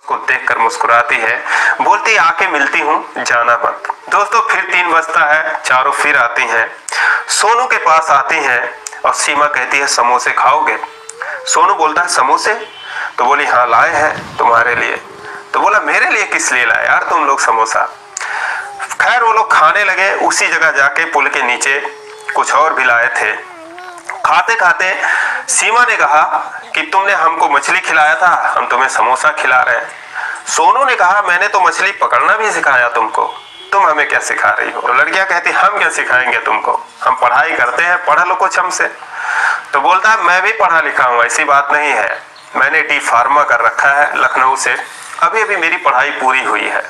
को देखकर मुस्कुराती है, बोलती आके मिलती हूँ, जाना मत। दोस्तों फिर 3 बजता है, चारों फिर आती हैं, सोनू के पास आती हैं और सीमा कहती है समोसे खाओगे? सोनू बोलता है समोसे? तो बोली हाँ लाए हैं तुम्हारे लिए। तो बोला मेरे लिए किस लिए लाए यार तुम लोग समोसा? खैर वो लोग खाने लगे। उसी जगह जाके पुल के नीचे कुछ और भी लाए थे। खाते खाते सीमा ने कहा कि तुमने हमको मछली खिलाया था, हम तुम्हें समोसा खिला रहे हैं। सोनू ने कहा मैंने तो मछली पकड़ना भी सिखाया तुमको, तुम हमें क्या सिखा रही हो? तो लड़कियां कहती हम क्या सिखाएंगे तुमको, हम पढ़ाई करते हैं, पढ़ लो कुछ हमसे। तो बोलता है मैं भी पढ़ा लिखा हूँ, ऐसी बात नहीं है, मैंने डी फार्मा कर रखा है लखनऊ से, अभी अभी मेरी पढ़ाई पूरी हुई है।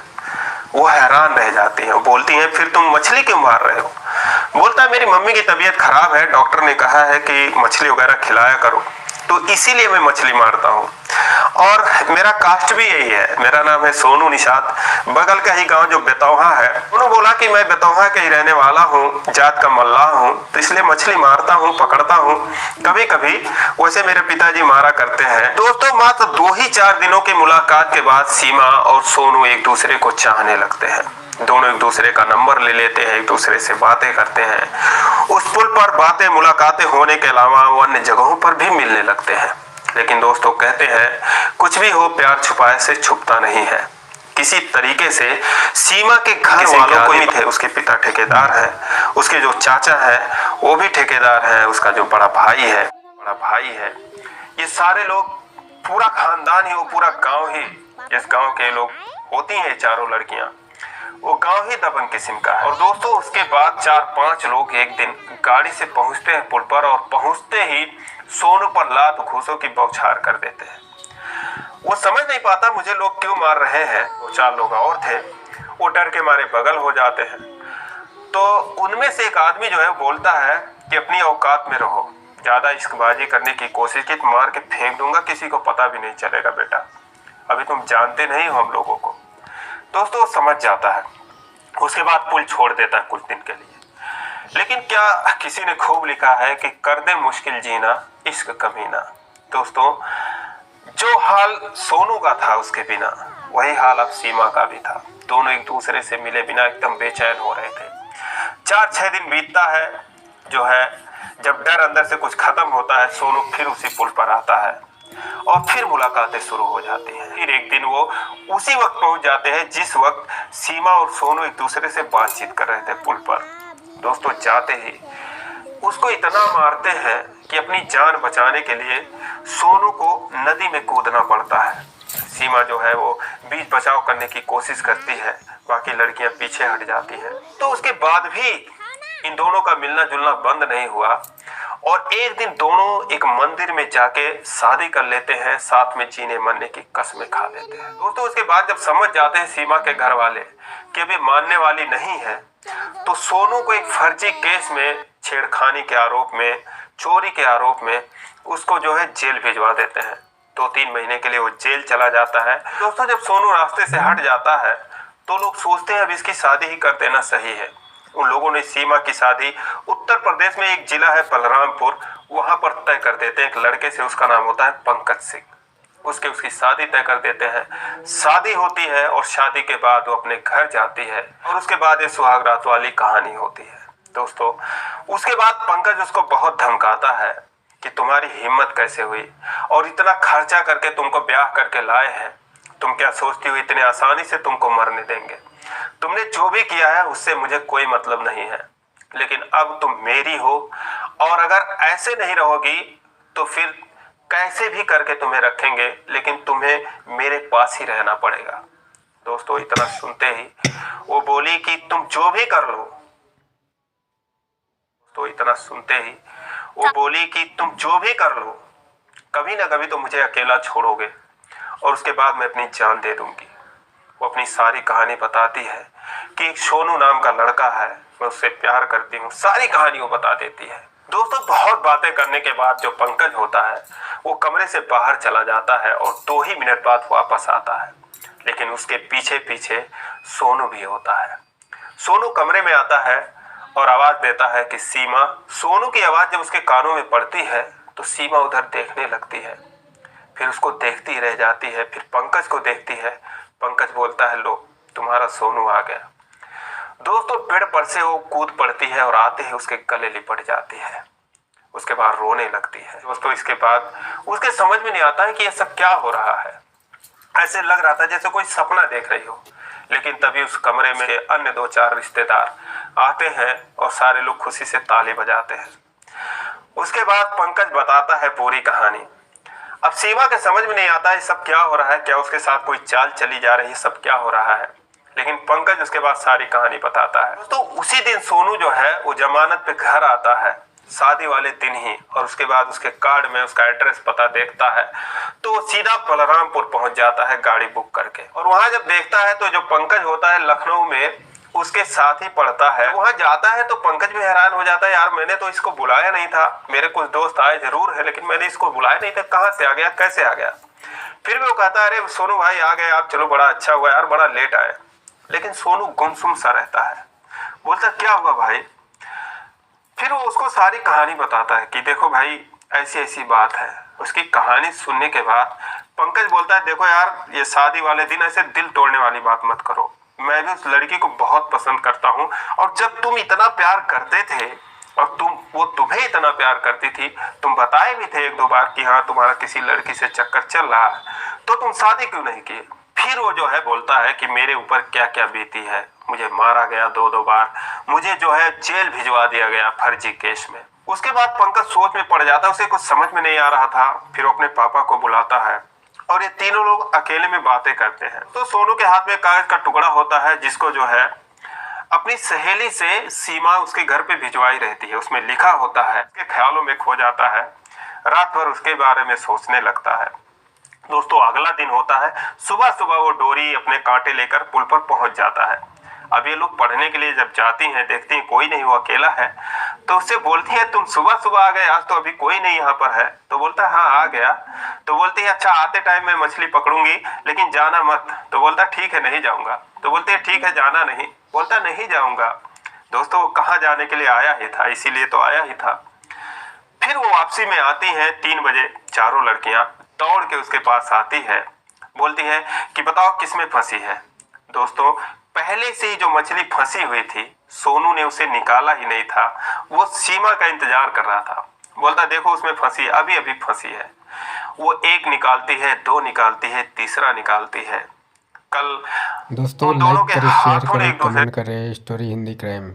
वो हैरान रह जाती है, बोलती है फिर तुम मछली क्यों मार रहे हो? बोलता है मेरी मम्मी की तबीयत खराब है, डॉक्टर ने कहा है कि मछली वगैरह खिलाया करो, तो इसीलिए मैं मछली मारता हूँ। और मेरा कास्ट भी यही है, मेरा नाम है सोनू निषाद, बगल का ही गांव जो बेतौहा है। उन्होंने बोला कि मैं बेतौहा का ही रहने वाला हूँ, जात का मल्लाह हूँ, तो इसलिए मछली मारता हूँ, पकड़ता हूँ कभी कभी, वैसे मेरे पिताजी मारा करते हैं। दोस्तों मात्र 2 ही 4 दिनों की मुलाकात के बाद सीमा और सोनू एक दूसरे को चाहने लगते हैं। दोनों एक दूसरे का नंबर ले लेते हैं, एक दूसरे से बातें करते हैं। उस पुल पर बातें मुलाकातें होने के अलावा वो अन्य जगहों पर भी मिलने लगते हैं। लेकिन दोस्तों कहते हैं कुछ भी हो प्यार छुपाए से छुपता नहीं है। किसी तरीके से सीमा के घर वालों को ही थे, उसके पिता ठेकेदार है, उसके जो चाचा है वो भी ठेकेदार है, उसका जो बड़ा भाई है, ये सारे लोग, पूरा खानदान ही, वो पूरा गांव ही, जिस गांव के लोग होती हैं चारों लड़कियां, वो गांव ही दबंग किस्म का है। और दोस्तों उसके बाद 4-5 लोग एक दिन गाड़ी से पहुंचते हैं पुल पर, और पहुंचते ही सोनू पर लात घूसों की बौछार कर देते हैं। वो समझ नहीं पाता मुझे लोग क्यों मार रहे हैं। 2-4 लोग और थे, वो डर के मारे बगल हो जाते हैं। तो उनमें से एक आदमी जो है बोलता है कि अपनी औकात में रहो, ज्यादा इश्कबाजी करने की कोशिश की तो मार के फेंक दूंगा, किसी को पता भी नहीं चलेगा बेटा, अभी तुम जानते नहीं हो हम लोगों को। दोस्तों समझ जाता है, उसके बाद पुल छोड़ देता है कुछ दिन के लिए। लेकिन क्या किसी ने खूब लिखा है कि कर दे मुश्किल जीना इश्क कमीना। दोस्तों जो हाल सोनू का था उसके बिना, वही हाल अब सीमा का भी था। दोनों एक दूसरे से मिले बिना एकदम बेचैन हो रहे थे। 4-6 दिन बीतता है जो है, जब डर अंदर से कुछ खत्म होता है, सोनू फिर उसी पुल पर आता है और फिर मुलाकातें शुरू हो जाती हैं। फिर एक दिन वो उसी वक्त पहुंच जाते हैं जिस वक्त सीमा और सोनू एक दूसरे से बातचीत कर रहे थे पुल पर। दोस्तों जाते ही उसको इतना मारते हैं कि अपनी जान बचाने के लिए सोनू को नदी में कूदना पड़ता है। सीमा जो है वो बीच बचाव करने की कोशिश करती है, बाकी लड़कियां पीछे हट जाती हैं। तो उसके बाद भी इन दोनों का मिलना जुलना बंद नहीं हुआ, और एक दिन दोनों एक मंदिर में जाके शादी कर लेते हैं, साथ में जीने मरने की कस्में खा लेते हैं। दोस्तों उसके बाद जब समझ जाते हैं सीमा के घर वाले कि अभी मानने वाली नहीं है, तो सोनू को एक फर्जी केस में, छेड़खानी के आरोप में, चोरी के आरोप में उसको जो है जेल भिजवा देते हैं। 2-3 महीने के लिए वो जेल चला जाता है। दोस्तों जब सोनू रास्ते से हट जाता है तो लोग सोचते हैं अब इसकी शादी ही कर देना सही है। उन लोगों ने सीमा की शादी उत्तर प्रदेश में एक जिला है बलरामपुर, वहां पर तय कर देते हैं। एक लड़के से, उसका नाम होता है पंकज सिंह, उसकी शादी तय कर देते हैं। शादी होती है और शादी के बाद वो अपने घर जाती है, और उसके बाद ये सुहाग रात वाली कहानी होती है। दोस्तों उसके बाद पंकज उसको बहुत धमकाता है कि तुम्हारी हिम्मत कैसे हुई, और इतना खर्चा करके तुमको ब्याह करके लाए हैं, तुम क्या सोचती हो इतने आसानी से तुमको मरने देंगे? तुमने जो भी किया है उससे मुझे कोई मतलब नहीं है, लेकिन अब तुम मेरी हो, और अगर ऐसे नहीं रहोगी तो फिर कैसे भी करके तुम्हें रखेंगे, लेकिन तुम्हें मेरे पास ही रहना पड़ेगा। दोस्तों इतना सुनते ही वो बोली कि तुम जो भी कर लो, तो इतना सुनते ही वो बोली कि तुम जो भी कर लो, कभी ना कभी तो मुझे अकेला छोड़ोगे, और उसके बाद मैं अपनी जान दे दूंगी। वो अपनी सारी कहानी बताती है कि एक सोनू नाम का लड़का है, मैं उससे प्यार करती हूँ, सारी कहानी वो बता देती है। दोस्तों बहुत बातें करने के बाद जो पंकज होता है वो कमरे से बाहर चला जाता है, और 2 ही मिनट बाद वापस आता है। लेकिन उसके पीछे पीछे सोनू भी होता है। सोनू कमरे में आता है और आवाज देता है कि सीमा। सोनू की आवाज जब उसके कानों में पड़ती है तो सीमा उधर देखने लगती है। फिर उसको देखती रह जाती है, फिर पंकज को देखती है। पंकज बोलता है, लो तुम्हारा सोनू आ गया। दोस्तों पेड़ पर से वो कूद पड़ती है और आते ही उसके गले लिपट जाती है। उसके बाद रोने लगती है। दोस्तों इसके बाद उसके समझ में नहीं आता है कि ये सब क्या हो रहा है। ऐसे लग रहा था जैसे कोई सपना देख रही हो। लेकिन तभी उस कमरे में अन्य 2-4 रिश्तेदार आते हैं और सारे लोग खुशी से ताली बजाते हैं। उसके बाद पंकज बताता है पूरी कहानी। अब सीमा के समझ में नहीं आता है सब क्या हो रहा है, क्या उसके साथ कोई चाल चली जा रही है, सब क्या हो रहा है। लेकिन पंकज उसके बाद सारी कहानी बताता है। तो उसी दिन सोनू जो है वो जमानत पे घर आता है, शादी वाले दिन ही। और उसके बाद उसके कार्ड में उसका एड्रेस पता देखता है तो वो सीधा बलरामपुर पहुंच जाता है गाड़ी बुक करके। और वहां जब देखता है तो जो पंकज होता है लखनऊ में उसके साथ ही पढ़ता है। वहां जाता है तो पंकज भी हैरान हो जाता है, यार मैंने तो इसको बुलाया नहीं था, मेरे कुछ दोस्त आए जरूर है लेकिन मैंने इसको बुलाया नहीं था, कहाँ से आ गया, कैसे आ गया। फिर भी वो कहता है, अरे सोनू भाई आ गए आप, चलो बड़ा अच्छा हुआ यार, बड़ा लेट आए। लेकिन सोनू गुमसुम सा रहता है। बोलता क्या हुआ भाई। फिर वो उसको सारी कहानी बताता है कि देखो भाई ऐसी ऐसी बात है। उसकी कहानी सुनने के बाद पंकज बोलता है, देखो यार ये शादी वाले दिन ऐसे दिल तोड़ने वाली बात मत करो, मैं भी उस लड़की को बहुत पसंद करता हूँ। और जब तुम इतना प्यार करते थे और वो तुम्हें इतना प्यार करती थी, तुम बताए भी थे 1-2 बार कि हाँ तुम्हारा किसी लड़की से चक्कर चल रहा है, तो तुम शादी क्यों नहीं की। फिर वो जो है बोलता है कि मेरे ऊपर क्या क्या बीती है, मुझे मारा गया 2-2 बार, मुझे जो है जेल भिजवा दिया गया फर्जी केस में। उसके बाद पंकज सोच में पड़ जाता है, उसे कुछ समझ में नहीं आ रहा था। फिर वो अपने पापा को बुलाता है और ये तीनों लोग अकेले में बातें करते हैं। तो सोनू के हाथ में कागज का टुकड़ा होता है जिसको जो है अपनी सहेली से सीमा उसके घर पे भिजवाई रहती है, उसमें लिखा होता है। उसके ख्यालों में खो जाता है, रात भर उसके बारे में सोचने लगता है। दोस्तों अगला दिन होता है, सुबह सुबह वो डोरी अपने कांटे लेकर पुल पर पहुंच जाता है। अब ये लोग पढ़ने के लिए जब जाती हैं देखती हैं कोई नहीं, वो अकेला है। तो उससे बोलती है, तुम सुबह सुबह आ गए, आज तो अभी कोई नहीं यहाँ पर है। तो बोलता है हाँ आ गया। तो बोलती है अच्छा आते टाइम मैं मछली पकड़ूंगी लेकिन जाना मत। तो बोलता ठीक है नहीं जाऊंगा। तो बोलती है ठीक है जाना नहीं। बोलता नहीं जाऊंगा। दोस्तों वो कहाँ जाने के लिए आया ही था, इसीलिए तो आया ही था। फिर वो वापसी में आती हैं 3 बजे, चारों लड़कियां दौड़ के उसके पास आती है। बोलती है कि बताओ किसमें फंसी है। दोस्तों पहले से ही जो मछली फंसी हुई थी, सोनू ने उसे निकाला ही नहीं था, वो सीमा का इंतजार कर रहा था। बोलता देखो उसमें फंसी है, अभी अभी फंसी है। वो 1 निकालती है, 2 निकालती है, तीसरा निकालती है। कल दोस्तों उन दोनों लाइक के करें, शेयर हाथों ने करें, एक दूसरे कमेंट करें। Story Hindi crime.